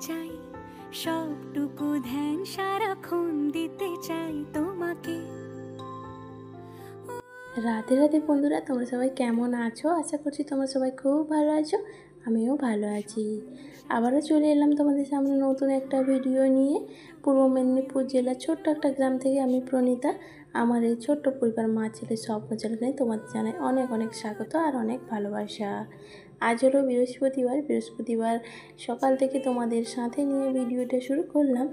চাই, সবটুকু ধ্যান সারাক্ষণ দিতে চাই তোমাকে। রাধে রাধে বন্ধুরা, তোমরা সবাই কেমন আছো? আশা করছি তোমরা সবাই খুব ভালো আছো, আমিও ভালো আছি। আবারও চলে এলাম তোমাদের সামনে নতুন একটা ভিডিও নিয়ে। পূর্ব মেদিনীপুর জেলার ছোট্ট একটা গ্রাম থেকে আমি প্রণীতা। আমার এই ছোট্ট পরিবার মা ছেলে স্বপ্ন চ্যানেলে তোমাদের জানাই অনেক অনেক স্বাগত আর অনেক ভালোবাসা। আজ হলো বৃহস্পতিবার সকাল থেকে তোমাদের সাথে নিয়ে ভিডিওটা শুরু করলাম।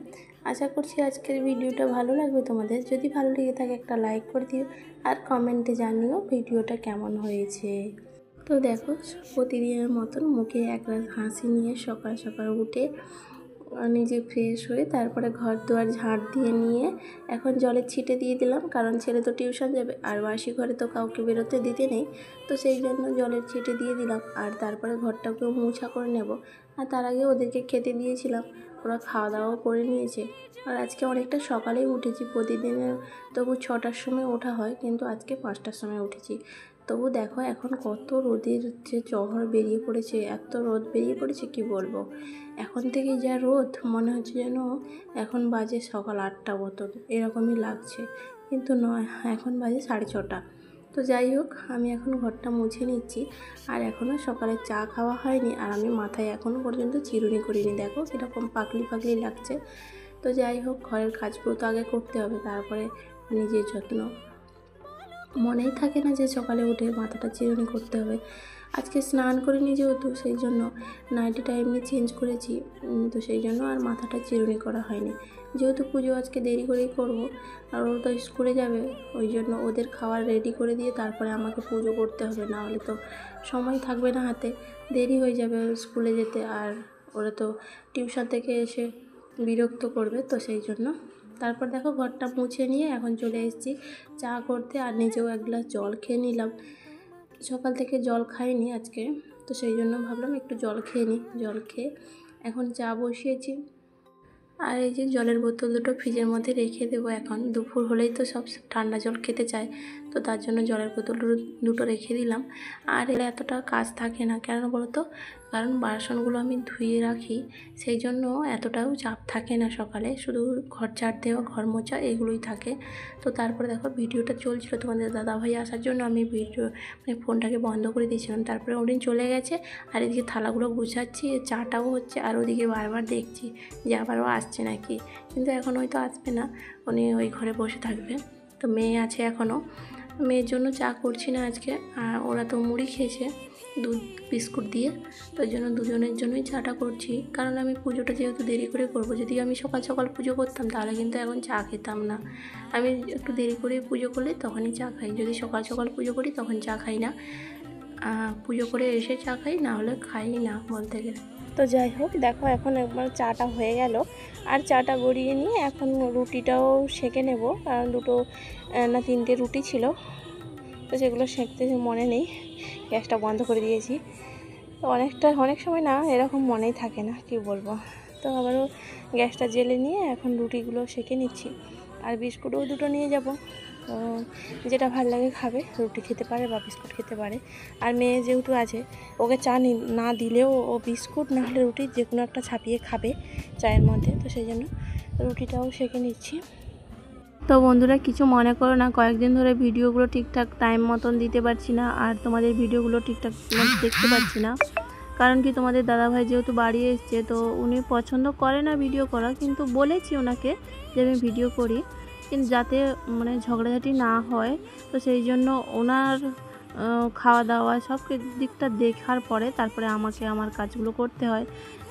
আশা করছি আজকের ভিডিওটা ভালো লাগবে তোমাদের। যদি ভালো লেগে থাকে একটা লাইক করে দিও আর কমেন্টে জানিও ভিডিওটা কেমন হয়েছে। তো দেখো, প্রতিদিনের মতন মুখে একরাশ হাসি নিয়ে সকাল সকাল উঠে নিজে ফ্রেশ হয়ে তারপরে ঘর দুয়ার ঝাড় দিয়ে নিয়ে এখন জলের ছিটে দিয়ে দিলাম, কারণ ছেলে তো টিউশন যাবে আর বাসি ঘরে তো কাউকে বেরোতে দিতে নেই, তো সেই জন্য জলের ছিটে দিয়ে দিলাম। আর তারপরে ঘরটাকেও মোছা করে নেব। আর তার আগে ওদেরকে খেতে দিয়েছিলাম, ওরা খাওয়া দাওয়াও করে নিয়েছে। আর আজকে অনেকটা সকালেই উঠেছি। প্রতিদিনের তবু 6টার সময় ওঠা হয়, কিন্তু আজকে 5টার সময় উঠেছি। তবু দেখো এখন কত রোদের যে চহর বেরিয়ে পড়েছে, এত রোদ বেরিয়ে পড়েছে কি বলবো। এখন থেকে যা রোদ মনে হচ্ছে যেন এখন বাজে সকাল 8টা মতন, এরকমই লাগছে, কিন্তু নয়, এখন বাজে 6:30। তো যাই হোক, আমি এখন ঘরটা মুছে নিচ্ছি। আর এখনও সকালে চা খাওয়া হয়নি, আর আমি মাথায় এখনও পর্যন্ত চিরুনি করিনি। দেখো এরকম পাকলি পাকলি লাগছে। তো যাই হোক, ঘরের কাজগুলো তো আগে করতে হবে, তারপরে নিজের যত্ন। মনেই থাকে না যে সকালে উঠে মাথাটা চিরুনি করতে হবে। আজকে স্নান করিনি যেহেতু, সেই জন্য নাইটিটা এমনি চেঞ্জ করেছি, তো সেই জন্য আর মাথাটা চিরুনি করা হয়নি। যেহেতু পুজো আজকে দেরি করেই করব, আর ওরা তো স্কুলে যাবে, ওই জন্য ওদের খাবার রেডি করে দিয়ে তারপরে আমাকে পুজো করতে হবে, না হলে তো সময় থাকবে না হাতে, দেরি হয়ে যাবে স্কুলে যেতে। আর ওরা তো টিউশন থেকে এসে বিরক্ত করবে, তো সেই জন্য। তারপর দেখো ঘরটা মুছে নিয়ে এখন চলে এসেছি চা করতে, আর নিজেও এক গ্লাস জল খেয়ে নিলাম। সকাল থেকে জল খাইনি আজকে, তো সেই জন্য ভাবলাম একটু জল খেয়ে নিই। জল খেয়ে এখন চা বসিয়েছি। আর এই যে জলের বোতল দুটো ফ্রিজের মধ্যে রেখে দেবো। এখন দুপুর হলেই তো সব ঠান্ডা জল খেতে চায়, তো তার জন্য জলের বোতল দুটো রেখে দিলাম। আর এর এতটা কাজ থাকে না, কেন বলো তো, কারণ বাসনগুলো আমি ধুয়ে রাখি, সেই জন্য এতটাও চাপ থাকে না সকালে, শুধু ঘর ঝাড় দেওয়া, ঘর মোছা এগুলোই থাকে। তো তারপরে দেখো ভিডিওটা চলছিল, তোমাদের দাদাভাই আসার জন্য আমি ফোনটাকে বন্ধ করে দিয়েছিলাম। তারপরে উনি চলে গেছে, আর এদিকে থালাগুলো গুছাচ্ছি, চাটাও হচ্ছে, আর ওদিকে বারবার দেখছি যে আবারও আসছে নাকি, কিন্তু এখন হয়তো আসবে না, উনি ওই ঘরে বসে থাকবে। তো মেয়ে আছে এখনও, মেয়ের জন্য চা করছি না আজকে। আর ওরা তো মুড়ি খেয়েছে দুধ বিস্কুট দিয়ে, তো ওই জন্য দুজনের জন্যই চাটা করছি। কারণ আমি পুজোটা যেহেতু দেরি করে করব, যদি আমি সকাল সকাল পুজো করতাম তাহলে কিন্তু এখন চা খেতাম না। আমি একটু দেরি করে পুজো করলে তখনই চা খাই, যদি সকাল সকাল পুজো করি তখন চা খাই না, পুজো করে এসে চা খাই, না হলে খাই না বলতে গেলে। তো যাই হোক, দেখো এখন একবার চাটা হয়ে গেল, আর চাটা গড়িয়ে নিয়ে এখন রুটিটাও সেঁকে নেব, কারণ 2 না 3টে রুটি ছিল, তো সেগুলো সেঁকতে মনে নেই, গ্যাসটা বন্ধ করে দিয়েছি। তো অনেক সময় না এরকম মনেই থাকে না, কি বলবো। তো আবারও গ্যাসটা জ্বেলে নিয়ে এখন রুটিগুলো সেঁকে নিচ্ছি। আর বিস্কুটও 2টো নিয়ে যাব, তো যেটা ভালো লাগে খাবে, রুটি খেতে পারে বা বিস্কুট খেতে পারে। আর মেয়ে যেহেতু আছে, ওকে চা না দিলেও ও বিস্কুট না হলে রুটি যে কোনো একটা ছাপিয়ে খাবে চায়ের মধ্যে, তো সেই জন্য রুটিটাও সেঁকে নিচ্ছি। তো বন্ধুরা কিছু মনে করো না, কয়েকদিন ধরে ভিডিওগুলো ঠিকঠাক টাইম মতন দিতে পারছি না, আর তোমাদের ভিডিওগুলো ঠিকঠাক দেখতে পাচ্ছি না। কারণ কি, তোমাদের দাদাভাই যেহেতু বাড়ি এসছে, তো উনি পছন্দ করে না ভিডিও করা, কিন্তু বলেছি ওনাকে যে আমি ভিডিও করি, কিন্তু যাতে ঝগড়াঝাটি না হয়, তো সেই জন্য ওনার খাওয়া দাওয়া সব দিকটা দেখার পরে তারপরে আমাকে আমার কাজগুলো করতে হয়।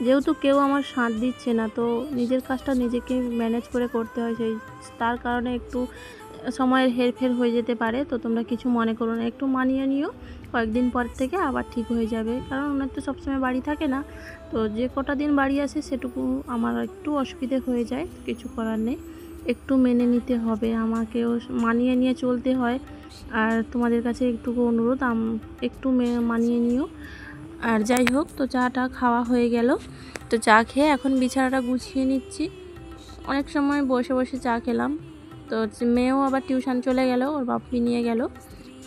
যেহেতু কেউ আমার সাথ দিচ্ছে না, তো নিজের কাজটা নিজেকে ম্যানেজ করে করতে হয়, তার কারণে একটু সময়ের হেরফের হয়ে যেতে পারে। তো তোমরা কিছু মনে করো না, একটু মানিয়ে নিও, কয়েকদিন পর থেকে আবার ঠিক হয়ে যাবে। কারণ ওনার তো সবসময় বাড়ি থাকে না, তো যে কটা দিন বাড়ি আসে সেটুকু আমার একটু অসুবিধে হয়ে যায়, কিছু করার নেই, একটু মেনে নিতে হবে, আমাকেও মানিয়ে নিয়ে চলতে হয়। আর তোমাদের কাছে একটু অনুরোধ, একটু মানিয়ে নিও। আর যাই হোক, তো চাটা খাওয়া হয়ে গেল, তো চা খেয়ে এখন বিছানাটা গুছিয়ে নিচ্ছি। অনেক সময় বসে বসে চা খেলাম, তো মেয়েও আবার টিউশন চলে গেল, ওর বাপি নিয়ে গেল।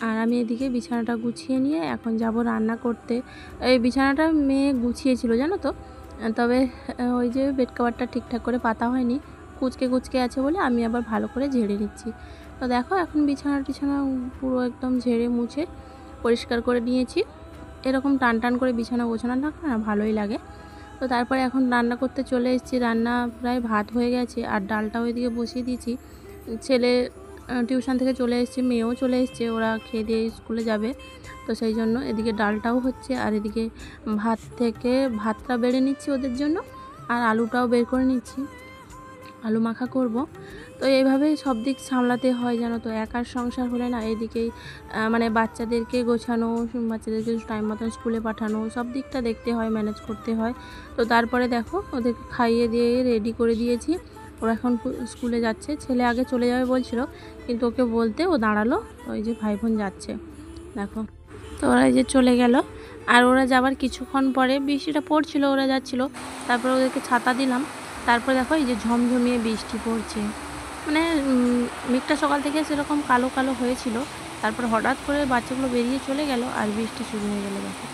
আর আমি এদিকে বিছানাটা গুছিয়ে নিয়ে এখন যাব রান্না করতে। এই বিছানাটা মেয়ে গুছিয়েছিল জানো তো, তবে ওই যে বেড কভারটা ঠিকঠাক করে পাতা হয়নি, কুচকে কুচকে আছে বলে আমি আবার ভালো করে ঝেড়ে নিচ্ছি। তো দেখো এখন বিছানা পুরো একদম ঝেড়ে মুছে পরিষ্কার করে নিয়েছি। এরকম টান টান করে বিছানা গোছানো থাকলে না ভালোই লাগে। তো তারপরে এখন রান্না করতে চলে এসেছি। রান্না প্রায় ভাত হয়ে গেছে আর ডালটা ওইদিকে বসিয়ে দিয়েছি। ছেলে টিউশন থেকে চলে এসেছে, মেয়েও চলে এসেছে, ওরা খেয়ে দিয়ে স্কুলে যাবে। তো সেই জন্য এদিকে ডালটাও হচ্ছে আর এদিকে ভাতটা বেড়ে নিচ্ছি ওদের জন্য, আর আলুটাও বের করে নিচ্ছি, আলু মাখা করব। তো এইভাবেই সব দিক সামলাতে হয় জানো তো। একার সংসার হলে না এদিকেই মানে বাচ্চাদেরকে গোছানো, বাচ্চাদেরকে টাইম মতন স্কুলে পাঠানো, সব দিকটা দেখতে হয়, ম্যানেজ করতে হয়। তো তারপরে দেখো ওদেরকে খাইয়ে দিয়ে রেডি করে দিয়েছি, ওরা এখন স্কুলে যাচ্ছে। ছেলে আগে চলে যাবে বলছিল, কিন্তু ওকে বলতে ও দাঁড়ালো। ওই যে ভাই বোন যাচ্ছে দেখো। তো ওরা এই যে চলে গেল, আর ওরা যাবার কিছুক্ষণ পরে বৃষ্টিটা পড়ছিল, ওরা যাচ্ছিলো, তারপরে ওদেরকে ছাতা দিলাম। তারপরে দেখো এই যে ঝমঝমিয়ে বৃষ্টি পড়ছে, মানে মেঘটা সকাল থেকে সেরকম কালো কালো হয়েছিল, তারপর হঠাৎ করে বাচ্চাগুলো বেরিয়ে চলে গেল আর বৃষ্টি শুরু হয়ে গেল দেখো।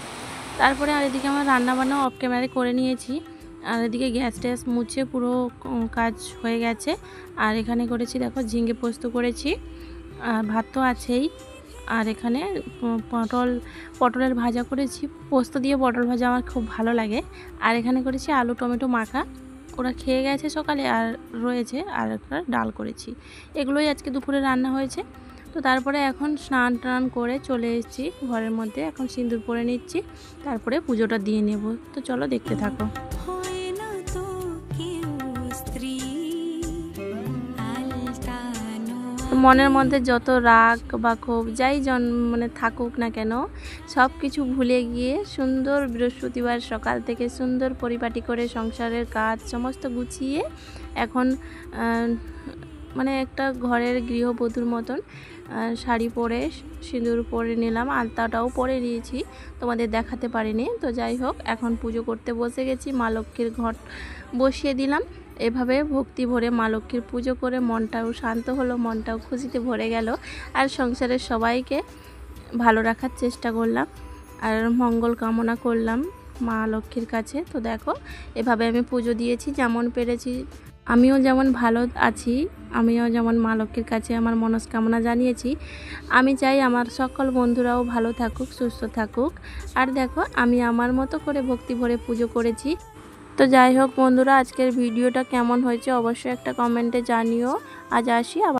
তারপরে আর এদিকে আমার রান্নাবান্না অফ ক্যামেরায় করে নিয়েছি, আর এদিকে গ্যাস ট্যাস মুছে পুরো কাজ হয়ে গেছে। আর এখানে করেছি দেখো ঝিঙে পোস্ত করেছি, আর ভাত তো আছেই। আর এখানে পটলের ভাজা করেছি, পোস্ত দিয়ে পটল ভাজা আমার খুব ভালো লাগে। আর এখানে করেছি আলু টমেটো মাখা, ওরা খেয়ে গেছে সকালে আর রয়েছে, আর একটা ডাল করেছি। এগুলোই আজকে দুপুরে রান্না হয়েছে। তো তারপরে এখন স্নান টান করে চলে এসেছি ঘরের মধ্যে, এখন সিঁদুর পরে নিচ্ছি, তারপরে পুজোটা দিয়ে নেব। তো চলো দেখতে থাকো। মনের মধ্যে যত রাগ বা ক্ষোভ যাই মানে থাকুক না কেন, সব কিছু ভুলে গিয়ে সুন্দর বৃহস্পতিবার সকাল থেকে সুন্দর পরিপাটি করে সংসারের কাজ সমস্ত গুছিয়ে এখন মানে একটা ঘরের গৃহবধূর মতন শাড়ি পরে সিঁদুর পরে নিলাম, আলতাটাও পরে নিয়েছি, তোমাদের দেখাতে পারিনি। তো যাই হোক, এখন পুজো করতে বসে গেছি, মা লক্ষ্মীর ঘট বসিয়ে দিলাম। এভাবে ভক্তি ভরে মা লক্ষ্মীর পুজো করে মনটাও শান্ত হলো, মনটাও খুশিতে ভরে গেল, আর সংসারের সবাইকে ভালো রাখার চেষ্টা করলাম আর মঙ্গল কামনা করলাম মা লক্ষ্মীর কাছে। তো দেখো এভাবে আমি পুজো দিয়েছি যেমন পেরেছি। আমিও যেমন ভালো আছি, আমিও যেমন মা লক্ষ্মীর কাছে আমার মনস্কামনা জানিয়েছি। আমি চাই আমার সকল বন্ধুরাও ভালো থাকুক, সুস্থ থাকুক। আর দেখো আমি আমার মতো করে ভক্তি ভরে পুজো করেছি। তো যাই হোক বন্ধুরা, আজকের ভিডিওটা কেমন হয়েছে অবশ্যই একটা কমেন্টে জানিও। আজ আসি আবার।